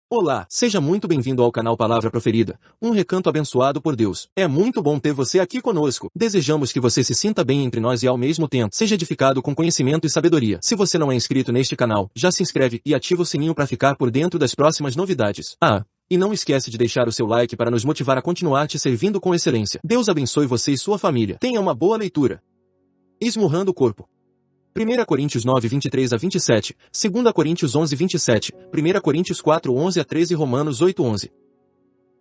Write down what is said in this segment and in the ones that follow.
Olá, seja muito bem-vindo ao canal Palavra Proferida, um recanto abençoado por Deus. É muito bom ter você aqui conosco. Desejamos que você se sinta bem entre nós e ao mesmo tempo seja edificado com conhecimento e sabedoria. Se você não é inscrito neste canal, já se inscreve e ativa o sininho para ficar por dentro das próximas novidades. E não esquece de deixar o seu like para nos motivar a continuar te servindo com excelência. Deus abençoe você e sua família. Tenha uma boa leitura. Esmurrando o corpo. 1 Coríntios 9, 23 a 27, 2 Coríntios 11, 27, 1 Coríntios 4, 11 a 13 e Romanos 8, 11.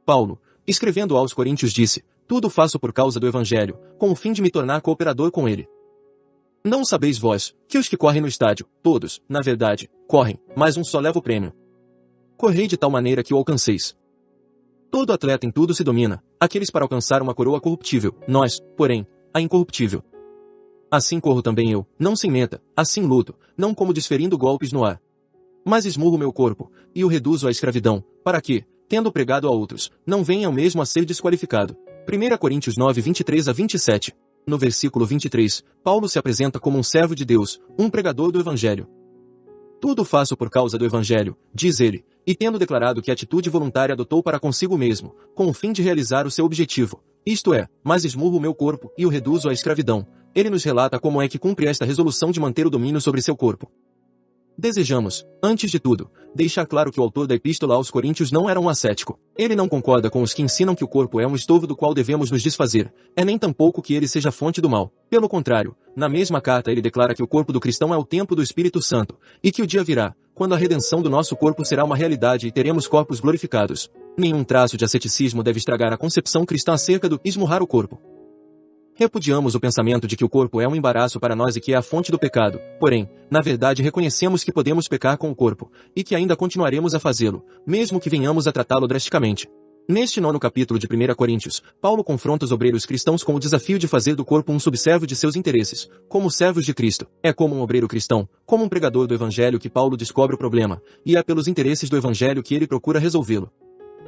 Paulo, escrevendo aos Coríntios disse, tudo faço por causa do Evangelho, com o fim de me tornar cooperador com ele. Não sabeis vós, que os que correm no estádio, todos, na verdade, correm, mas um só leva o prêmio. Correi de tal maneira que o alcanceis. Todo atleta em tudo se domina, aqueles para alcançar uma coroa corruptível, nós, porém, a incorruptível. Assim corro também eu, não sem meta, assim luto, não como desferindo golpes no ar. Mas esmurro meu corpo, e o reduzo à escravidão, para que, tendo pregado a outros, não venha eu mesmo a ser desqualificado. 1 Coríntios 9, 23 a 27. No versículo 23, Paulo se apresenta como um servo de Deus, um pregador do Evangelho. Tudo faço por causa do Evangelho, diz ele, e tendo declarado que atitude voluntária adotou para consigo mesmo, com o fim de realizar o seu objetivo, isto é, mas esmurro o meu corpo e o reduzo à escravidão, ele nos relata como é que cumpre esta resolução de manter o domínio sobre seu corpo. Desejamos, antes de tudo, deixar claro que o autor da Epístola aos Coríntios não era um ascético. Ele não concorda com os que ensinam que o corpo é um estorvo do qual devemos nos desfazer, nem tampouco que ele seja fonte do mal. Pelo contrário, na mesma carta ele declara que o corpo do cristão é o templo do Espírito Santo, e que o dia virá, quando a redenção do nosso corpo será uma realidade e teremos corpos glorificados. Nenhum traço de asceticismo deve estragar a concepção cristã acerca do esmurrar o corpo. Repudiamos o pensamento de que o corpo é um embaraço para nós e que é a fonte do pecado, porém, na verdade reconhecemos que podemos pecar com o corpo, e que ainda continuaremos a fazê-lo, mesmo que venhamos a tratá-lo drasticamente. Neste 9º capítulo de 1 Coríntios, Paulo confronta os obreiros cristãos com o desafio de fazer do corpo um subservo de seus interesses, como servos de Cristo. É como um obreiro cristão, como um pregador do Evangelho que Paulo descobre o problema, e é pelos interesses do Evangelho que ele procura resolvê-lo.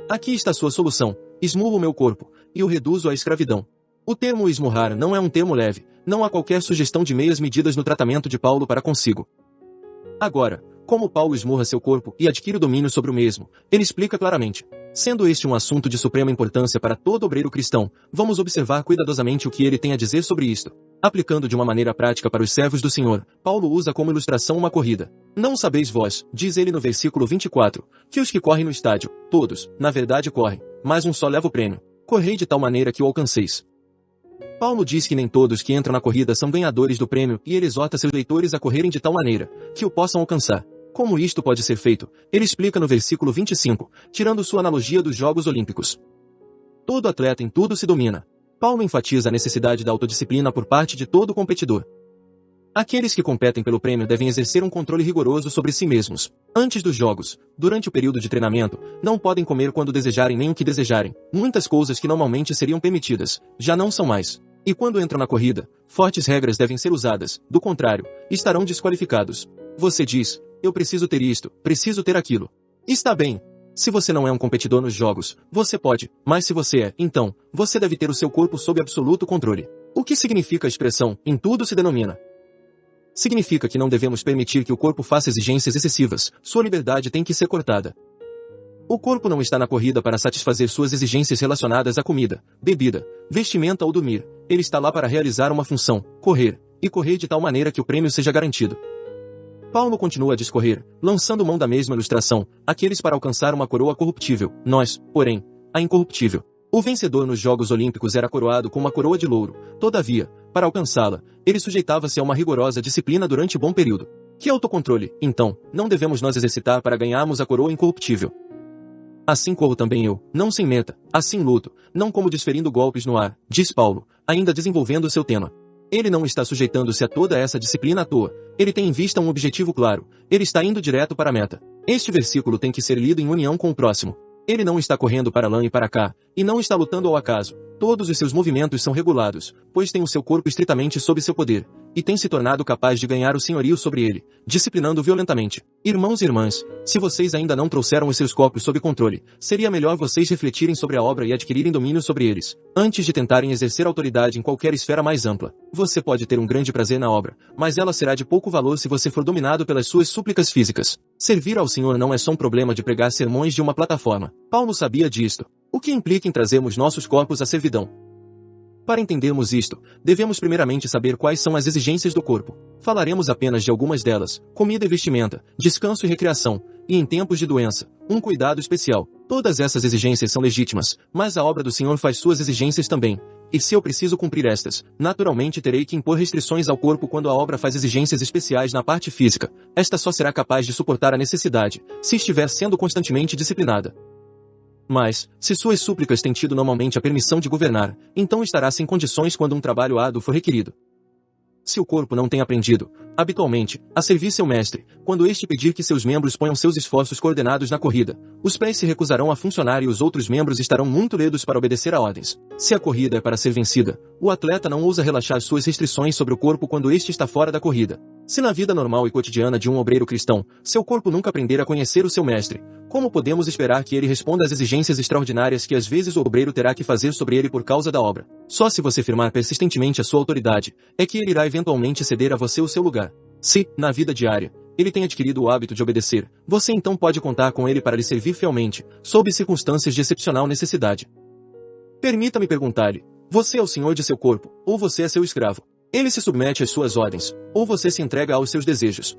Aqui está sua solução: esmurro o meu corpo, e o reduzo à escravidão. O termo esmurrar não é um termo leve, não há qualquer sugestão de meias medidas no tratamento de Paulo para consigo. Agora, como Paulo esmurra seu corpo e adquire o domínio sobre o mesmo, ele explica claramente. Sendo este um assunto de suprema importância para todo obreiro cristão, vamos observar cuidadosamente o que ele tem a dizer sobre isto. Aplicando de uma maneira prática para os servos do Senhor, Paulo usa como ilustração uma corrida. Não sabeis vós, diz ele no versículo 24, que os que correm no estádio, todos, na verdade correm, mas um só leva o prêmio. Correi de tal maneira que o alcanceis. Paulo diz que nem todos que entram na corrida são ganhadores do prêmio e ele exorta seus leitores a correrem de tal maneira que o possam alcançar. Como isto pode ser feito? Ele explica no versículo 25, tirando sua analogia dos Jogos Olímpicos. Todo atleta em tudo se domina. Paulo enfatiza a necessidade da autodisciplina por parte de todo competidor. Aqueles que competem pelo prêmio devem exercer um controle rigoroso sobre si mesmos. Antes dos jogos, durante o período de treinamento, não podem comer quando desejarem nem o que desejarem. Muitas coisas que normalmente seriam permitidas, já não são mais. E quando entram na corrida, fortes regras devem ser usadas, do contrário, estarão desqualificados. Você diz, eu preciso ter isto, preciso ter aquilo. Está bem. Se você não é um competidor nos jogos, você pode, mas se você é, então, você deve ter o seu corpo sob absoluto controle. O que significa a expressão, em tudo se denomina? Significa que não devemos permitir que o corpo faça exigências excessivas, sua liberdade tem que ser cortada. O corpo não está na corrida para satisfazer suas exigências relacionadas à comida, bebida, vestimenta ou dormir, ele está lá para realizar uma função, correr, e correr de tal maneira que o prêmio seja garantido. Paulo continua a discorrer, lançando mão da mesma ilustração, aqueles para alcançar uma coroa corruptível, nós, porém, a incorruptível. O vencedor nos Jogos Olímpicos era coroado com uma coroa de louro, todavia, para alcançá-la, ele sujeitava-se a uma rigorosa disciplina durante bom período. Que autocontrole, então, não devemos nós exercitar para ganharmos a coroa incorruptível? Assim corro também eu, não sem meta, assim luto, não como desferindo golpes no ar, diz Paulo, ainda desenvolvendo seu tema. Ele não está sujeitando-se a toda essa disciplina à toa, ele tem em vista um objetivo claro, ele está indo direto para a meta. Este versículo tem que ser lido em união com o próximo. Ele não está correndo para lá e para cá, e não está lutando ao acaso. Todos os seus movimentos são regulados, pois tem o seu corpo estritamente sob seu poder, e tem se tornado capaz de ganhar o senhorio sobre ele, disciplinando violentamente. Irmãos e irmãs, se vocês ainda não trouxeram os seus corpos sob controle, seria melhor vocês refletirem sobre a obra e adquirirem domínio sobre eles, antes de tentarem exercer autoridade em qualquer esfera mais ampla. Você pode ter um grande prazer na obra, mas ela será de pouco valor se você for dominado pelas suas súplicas físicas. Servir ao Senhor não é só um problema de pregar sermões de uma plataforma. Paulo sabia disto, o que implica em trazermos nossos corpos à servidão. Para entendermos isto, devemos primeiramente saber quais são as exigências do corpo. Falaremos apenas de algumas delas: comida e vestimenta, descanso e recreação, e em tempos de doença, um cuidado especial. Todas essas exigências são legítimas, mas a obra do Senhor faz suas exigências também. E se eu preciso cumprir estas, naturalmente terei que impor restrições ao corpo quando a obra faz exigências especiais na parte física. Esta só será capaz de suportar a necessidade, se estiver sendo constantemente disciplinada. Mas, se suas súplicas têm tido normalmente a permissão de governar, então estará sem condições quando um trabalho árduo for requerido. Se o corpo não tem aprendido, habitualmente, a servir seu mestre, quando este pedir que seus membros ponham seus esforços coordenados na corrida, os pés se recusarão a funcionar e os outros membros estarão muito ledos para obedecer a ordens. Se a corrida é para ser vencida, o atleta não ousa relaxar suas restrições sobre o corpo quando este está fora da corrida. Se na vida normal e cotidiana de um obreiro cristão, seu corpo nunca aprender a conhecer o seu mestre, como podemos esperar que ele responda às exigências extraordinárias que às vezes o obreiro terá que fazer sobre ele por causa da obra? Só se você firmar persistentemente a sua autoridade, é que ele irá eventualmente ceder a você o seu lugar. Se, na vida diária, ele tem adquirido o hábito de obedecer, você então pode contar com ele para lhe servir fielmente, sob circunstâncias de excepcional necessidade. Permita-me perguntar-lhe: você é o senhor de seu corpo, ou você é seu escravo? Ele se submete às suas ordens, ou você se entrega aos seus desejos?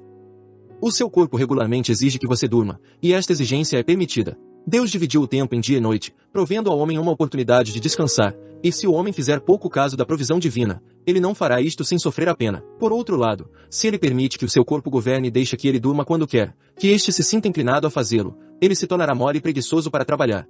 O seu corpo regularmente exige que você durma, e esta exigência é permitida. Deus dividiu o tempo em dia e noite, provendo ao homem uma oportunidade de descansar, e se o homem fizer pouco caso da provisão divina, ele não fará isto sem sofrer a pena. Por outro lado, se ele permite que o seu corpo governe e deixa que ele durma quando quer, que este se sinta inclinado a fazê-lo, ele se tornará mole e preguiçoso para trabalhar.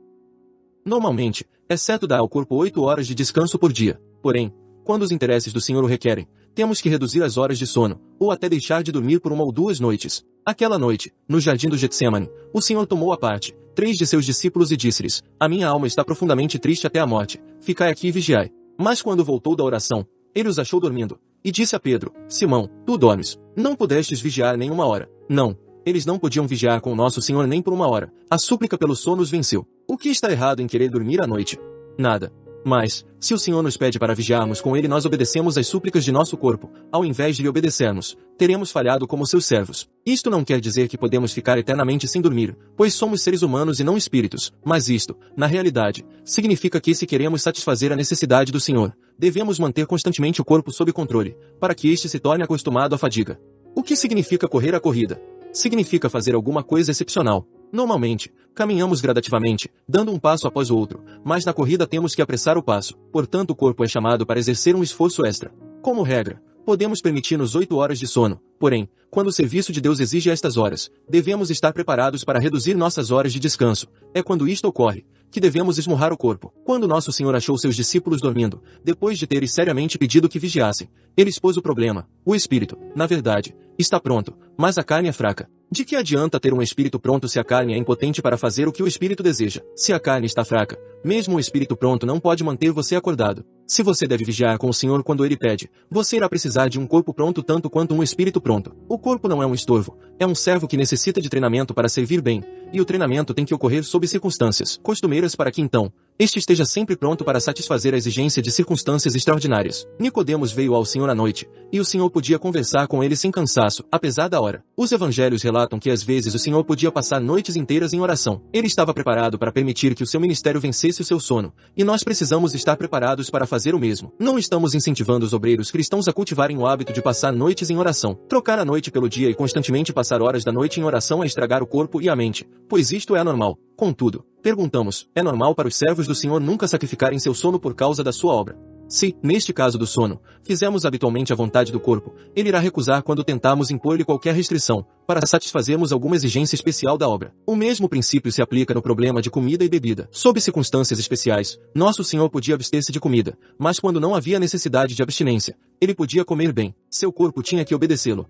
Normalmente, é certo dar ao corpo 8 horas de descanso por dia. Porém, quando os interesses do Senhor o requerem, temos que reduzir as horas de sono, ou até deixar de dormir por 1 ou 2 noites. Aquela noite, no jardim do Getsemane, o Senhor tomou à parte 3 de seus discípulos e disse-lhes: a minha alma está profundamente triste até a morte, ficai aqui e vigiai. Mas quando voltou da oração, ele os achou dormindo, e disse a Pedro: Simão, tu dormes, não pudestes vigiar nem 1 hora? Não, eles não podiam vigiar com o nosso Senhor nem por 1 hora, a súplica pelo sono os venceu. O que está errado em querer dormir à noite? Nada. Mas, se o Senhor nos pede para vigiarmos com ele, nós obedecemos às súplicas de nosso corpo, ao invés de lhe obedecermos, teremos falhado como seus servos. Isto não quer dizer que podemos ficar eternamente sem dormir, pois somos seres humanos e não espíritos, mas isto, na realidade, significa que se queremos satisfazer a necessidade do Senhor, devemos manter constantemente o corpo sob controle, para que este se torne acostumado à fadiga. O que significa correr a corrida? Significa fazer alguma coisa excepcional. Normalmente, caminhamos gradativamente, dando um passo após o outro, mas na corrida temos que apressar o passo, portanto o corpo é chamado para exercer um esforço extra. Como regra, podemos permitir-nos 8 horas de sono, porém, quando o serviço de Deus exige estas horas, devemos estar preparados para reduzir nossas horas de descanso. É quando isto ocorre, que devemos esmurrar o corpo. Quando nosso Senhor achou seus discípulos dormindo, depois de teres seriamente pedido que vigiassem, ele expôs o problema. O espírito, na verdade, está pronto, mas a carne é fraca. De que adianta ter um espírito pronto se a carne é impotente para fazer o que o espírito deseja? Se a carne está fraca, mesmo um espírito pronto não pode manter você acordado. Se você deve vigiar com o Senhor quando ele pede, você irá precisar de um corpo pronto tanto quanto um espírito pronto. O corpo não é um estorvo, é um servo que necessita de treinamento para servir bem, e o treinamento tem que ocorrer sob circunstâncias costumeiras para que então, este esteja sempre pronto para satisfazer a exigência de circunstâncias extraordinárias. Nicodemos veio ao Senhor à noite, e o Senhor podia conversar com ele sem cansaço, apesar da hora. Os evangelhos relatam que às vezes o Senhor podia passar noites inteiras em oração. Ele estava preparado para permitir que o seu ministério vencesse o seu sono, e nós precisamos estar preparados para fazer o mesmo. Não estamos incentivando os obreiros cristãos a cultivarem o hábito de passar noites em oração. Trocar a noite pelo dia e constantemente passar horas da noite em oração é estragar o corpo e a mente, pois isto é anormal. Contudo, perguntamos, é normal para os servos do Senhor nunca sacrificarem seu sono por causa da sua obra? Se, neste caso do sono, fizermos habitualmente a vontade do corpo, ele irá recusar quando tentarmos impor-lhe qualquer restrição, para satisfazermos alguma exigência especial da obra. O mesmo princípio se aplica no problema de comida e bebida. Sob circunstâncias especiais, nosso Senhor podia abster-se de comida, mas quando não havia necessidade de abstinência, ele podia comer bem. Seu corpo tinha que obedecê-lo.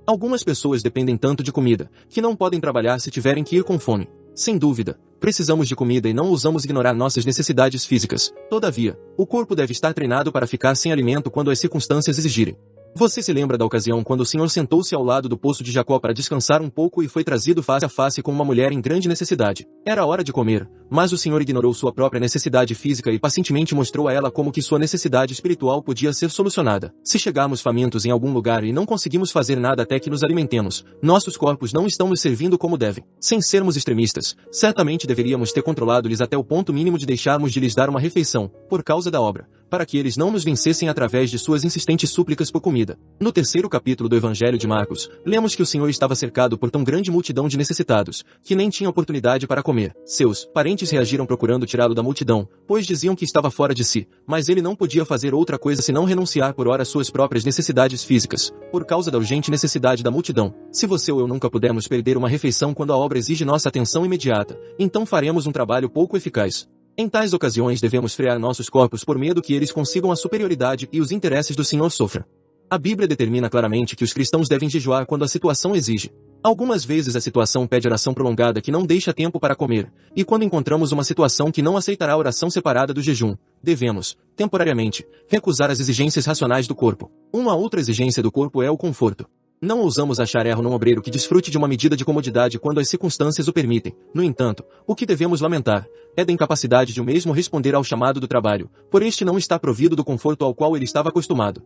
Algumas pessoas dependem tanto de comida, que não podem trabalhar se tiverem que ir com fome. Sem dúvida, precisamos de comida e não ousamos ignorar nossas necessidades físicas. Todavia, o corpo deve estar treinado para ficar sem alimento quando as circunstâncias exigirem. Você se lembra da ocasião quando o Senhor sentou-se ao lado do poço de Jacó para descansar um pouco e foi trazido face a face com uma mulher em grande necessidade? Era hora de comer, mas o Senhor ignorou sua própria necessidade física e pacientemente mostrou a ela como que sua necessidade espiritual podia ser solucionada. Se chegarmos famintos em algum lugar e não conseguimos fazer nada até que nos alimentemos, nossos corpos não estão nos servindo como devem. Sem sermos extremistas, certamente deveríamos ter controlado-lhes até o ponto mínimo de deixarmos de lhes dar uma refeição, por causa da obra, para que eles não nos vencessem através de suas insistentes súplicas por comida. No terceiro capítulo do Evangelho de Marcos, lemos que o Senhor estava cercado por tão grande multidão de necessitados, que nem tinha oportunidade para comer. Seus parentes reagiram procurando tirá-lo da multidão, pois diziam que estava fora de si, mas ele não podia fazer outra coisa senão renunciar por hora às suas próprias necessidades físicas, por causa da urgente necessidade da multidão. Se você ou eu nunca pudermos perder uma refeição quando a obra exige nossa atenção imediata, então faremos um trabalho pouco eficaz. Em tais ocasiões devemos frear nossos corpos por medo que eles consigam a superioridade e os interesses do Senhor sofram. A Bíblia determina claramente que os cristãos devem jejuar quando a situação exige. Algumas vezes a situação pede oração prolongada que não deixa tempo para comer, e quando encontramos uma situação que não aceitará a oração separada do jejum, devemos, temporariamente, recusar as exigências racionais do corpo. Uma outra exigência do corpo é o conforto. Não ousamos achar erro num obreiro que desfrute de uma medida de comodidade quando as circunstâncias o permitem. No entanto, o que devemos lamentar é da incapacidade de o mesmo responder ao chamado do trabalho, por este não estar provido do conforto ao qual ele estava acostumado.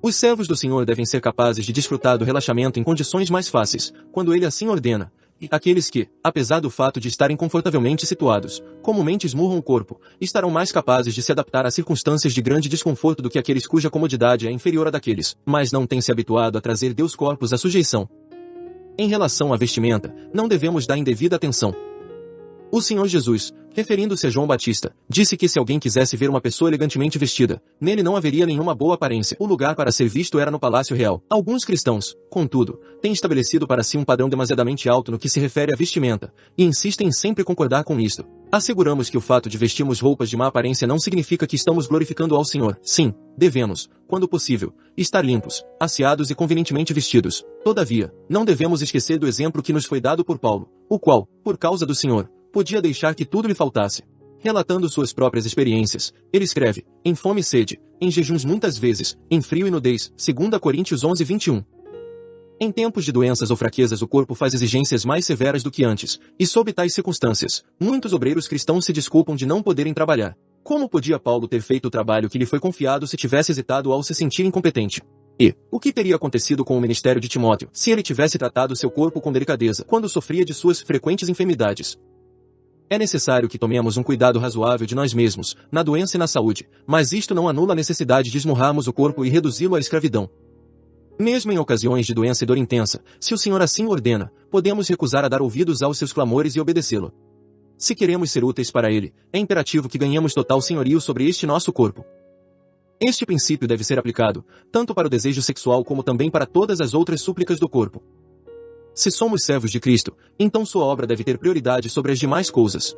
Os servos do Senhor devem ser capazes de desfrutar do relaxamento em condições mais fáceis, quando ele assim ordena. E aqueles que, apesar do fato de estarem confortavelmente situados, comumente esmurram o corpo, estarão mais capazes de se adaptar a circunstâncias de grande desconforto do que aqueles cuja comodidade é inferior à daqueles, mas não têm se habituado a trazer Deus corpos à sujeição. Em relação à vestimenta, não devemos dar indevida atenção. O Senhor Jesus, referindo-se a João Batista, disse que se alguém quisesse ver uma pessoa elegantemente vestida, nele não haveria nenhuma boa aparência. O lugar para ser visto era no Palácio Real. Alguns cristãos, contudo, têm estabelecido para si um padrão demasiadamente alto no que se refere à vestimenta, e insistem em sempre concordar com isto. Asseguramos que o fato de vestirmos roupas de má aparência não significa que estamos glorificando ao Senhor. Sim, devemos, quando possível, estar limpos, asseados e convenientemente vestidos. Todavia, não devemos esquecer do exemplo que nos foi dado por Paulo, o qual, por causa do Senhor, podia deixar que tudo lhe faltasse. Relatando suas próprias experiências, ele escreve, em fome e sede, em jejuns muitas vezes, em frio e nudez, 2 Coríntios 11:21. Em tempos de doenças ou fraquezas o corpo faz exigências mais severas do que antes, e sob tais circunstâncias, muitos obreiros cristãos se desculpam de não poderem trabalhar. Como podia Paulo ter feito o trabalho que lhe foi confiado se tivesse hesitado ao se sentir incompetente? E, o que teria acontecido com o ministério de Timóteo, se ele tivesse tratado seu corpo com delicadeza, quando sofria de suas frequentes enfermidades? É necessário que tomemos um cuidado razoável de nós mesmos, na doença e na saúde, mas isto não anula a necessidade de esmurrarmos o corpo e reduzi-lo à escravidão. Mesmo em ocasiões de doença e dor intensa, se o Senhor assim ordena, podemos recusar a dar ouvidos aos seus clamores e obedecê-lo. Se queremos ser úteis para Ele, é imperativo que ganhemos total senhorio sobre este nosso corpo. Este princípio deve ser aplicado, tanto para o desejo sexual como também para todas as outras súplicas do corpo. Se somos servos de Cristo, então sua obra deve ter prioridade sobre as demais coisas.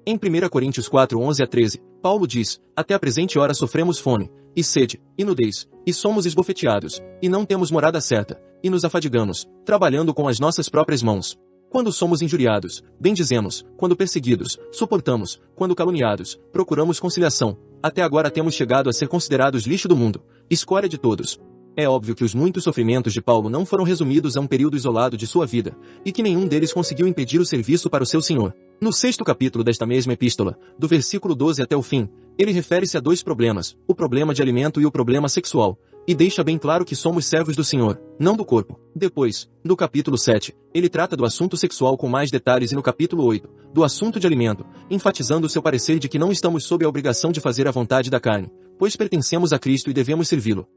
Em 1 Coríntios 4:11-13, Paulo diz, até a presente hora sofremos fome, e sede, e nudez, e somos esbofeteados, e não temos morada certa, e nos afadigamos, trabalhando com as nossas próprias mãos. Quando somos injuriados, bendizemos, quando perseguidos, suportamos, quando caluniados, procuramos conciliação, até agora temos chegado a ser considerados lixo do mundo, escória de todos. É óbvio que os muitos sofrimentos de Paulo não foram resumidos a um período isolado de sua vida, e que nenhum deles conseguiu impedir o serviço para o seu Senhor. No 6º capítulo desta mesma epístola, do versículo 12 até o fim, ele refere-se a dois problemas, o problema de alimento e o problema sexual, e deixa bem claro que somos servos do Senhor, não do corpo. Depois, no capítulo 7, ele trata do assunto sexual com mais detalhes e no capítulo 8, do assunto de alimento, enfatizando o seu parecer de que não estamos sob a obrigação de fazer a vontade da carne, pois pertencemos a Cristo e devemos servi-lo.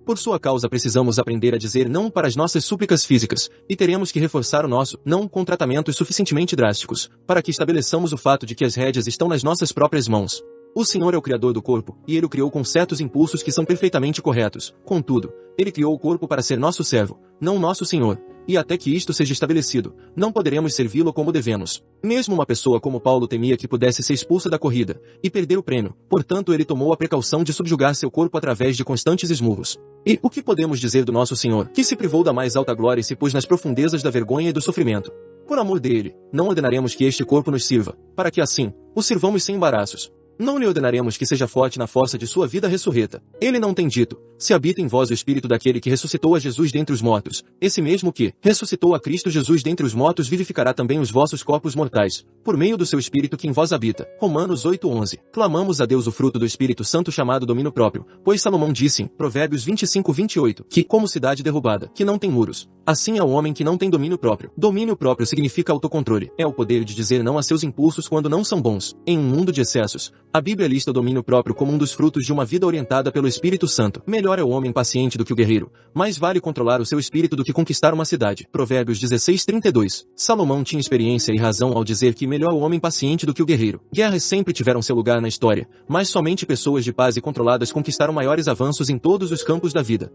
Por sua causa precisamos aprender a dizer não para as nossas súplicas físicas, e teremos que reforçar o nosso não com tratamentos suficientemente drásticos, para que estabeleçamos o fato de que as rédeas estão nas nossas próprias mãos. O Senhor é o Criador do corpo, e Ele o criou com certos impulsos que são perfeitamente corretos. Contudo, Ele criou o corpo para ser nosso servo, não nosso Senhor, e até que isto seja estabelecido, não poderemos servi-lo como devemos. Mesmo uma pessoa como Paulo temia que pudesse ser expulsa da corrida, e perder o prêmio, portanto ele tomou a precaução de subjugar seu corpo através de constantes esmurros. E, o que podemos dizer do nosso Senhor, que se privou da mais alta glória e se pôs nas profundezas da vergonha e do sofrimento? Por amor dele, não ordenaremos que este corpo nos sirva, para que assim, o sirvamos sem embaraços. Não lhe ordenaremos que seja forte na força de sua vida ressurreta. Ele não tem dito: se habita em vós o Espírito daquele que ressuscitou a Jesus dentre os mortos, esse mesmo que ressuscitou a Cristo Jesus dentre os mortos vivificará também os vossos corpos mortais, por meio do seu Espírito que em vós habita. Romanos 8:11. Clamamos a Deus o fruto do Espírito Santo chamado domínio próprio, pois Salomão disse em Provérbios 25:28, que como cidade derrubada, que não tem muros, assim é o homem que não tem domínio próprio. Domínio próprio significa autocontrole. É o poder de dizer não a seus impulsos quando não são bons. Em um mundo de excessos, a Bíblia lista o domínio próprio como um dos frutos de uma vida orientada pelo Espírito Santo. Melhor é o homem paciente do que o guerreiro. Mais vale controlar o seu espírito do que conquistar uma cidade. Provérbios 16:32. Salomão tinha experiência e razão ao dizer que melhor o homem paciente do que o guerreiro. Guerras sempre tiveram seu lugar na história, mas somente pessoas de paz e controladas conquistaram maiores avanços em todos os campos da vida.